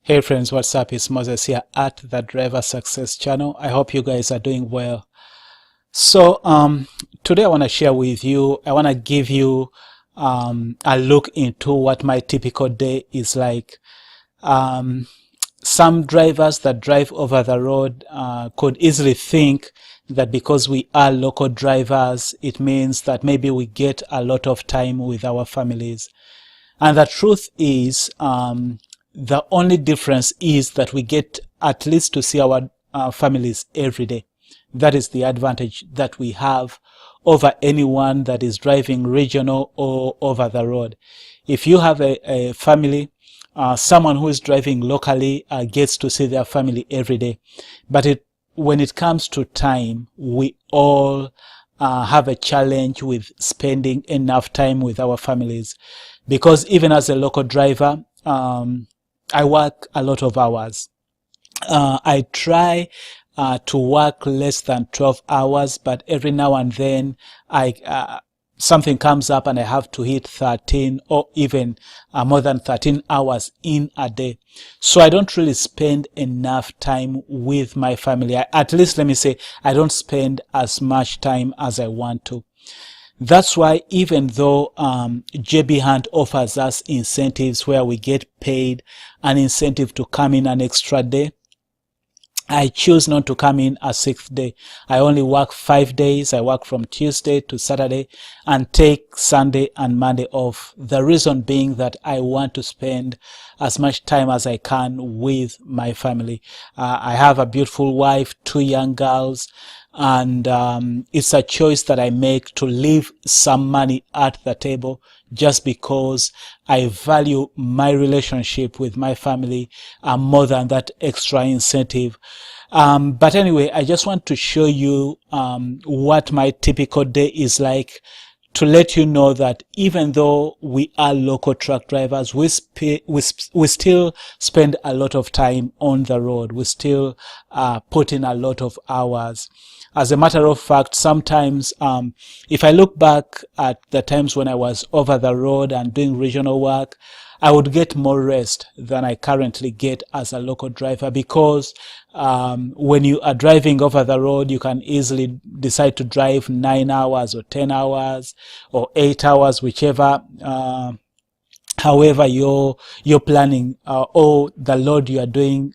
Hey friends, what's up? It's Moses here at the Driver Success Channel. I hope you guys are doing well. So today I want to share with you, I want to give you a look into what my typical day is like. Some drivers that drive over the road could easily think that because we are local drivers, it means that maybe we get a lot of time with our families. And the truth is, the only difference is that we get at least to see our families every day. That is the advantage that we have over anyone that is driving regional or over the road. If you have a family, someone who is driving locally gets to see their family every day. But when it comes to time, we all have a challenge with spending enough time with our families. Because even as a local driver, I work a lot of hours. I try to work less than 12 hours, but every now and then something comes up and I have to hit 13 or even more than 13 hours in a day. So I don't really spend enough time with my family. At least let me say, I don't spend as much time as I want to. That's why even though JB Hunt offers us incentives where we get paid an incentive to come in an extra day, I choose not to come in a sixth day. I only work 5 days. I work from Tuesday to Saturday and take Sunday and Monday off. The reason being that I want to spend as much time as I can with my family. I have a beautiful wife, 2 young girls, and it's a choice that I make to leave some money at the table just because I value my relationship with my family more than that extra incentive. But anyway, I just want to show you what my typical day is like, to let you know that even though we are local truck drivers, we still spend a lot of time on the road. We still put in a lot of hours. As a matter of fact, sometimes if I look back at the times when I was over the road and doing regional work, I would get more rest than I currently get as a local driver, because when you are driving over the road, you can easily decide to drive 9 hours or 10 hours or 8 hours, whichever however you're planning or the load you are doing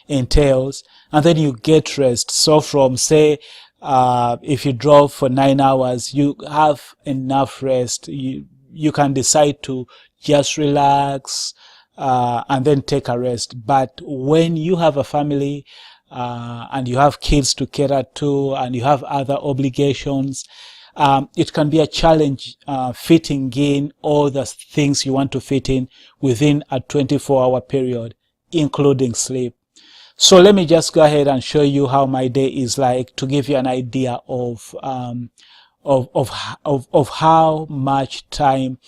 entails, and then you get rest. So from, say, if you drove for 9 hours, you have enough rest. You can decide to just relax and then take a rest. But when you have a family and you have kids to cater to and you have other obligations, it can be a challenge fitting in all the things you want to fit in within a 24-hour period, including sleep. So let me just go ahead and show you how my day is like, to give you an idea of how much time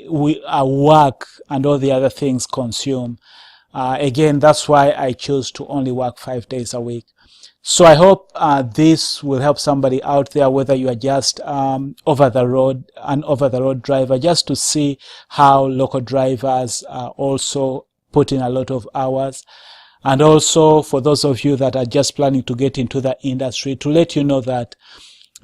work and all the other things consume. Again, that's why I choose to only work 5 days a week. So I hope this will help somebody out there, whether you are just an over the road driver, just to see how local drivers also put in a lot of hours. And also for those of you that are just planning to get into the industry, to let you know that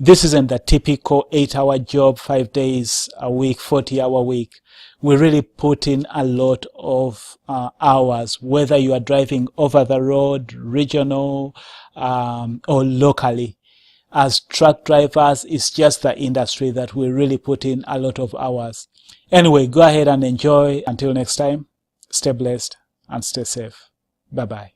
this isn't the typical 8-hour job, 5 days a week, 40-hour week. We really put in a lot of hours, whether you are driving over the road, regional, or locally. As truck drivers, it's just the industry that we really put in a lot of hours. Anyway, go ahead and enjoy. Until next time, stay blessed and stay safe. Bye-bye.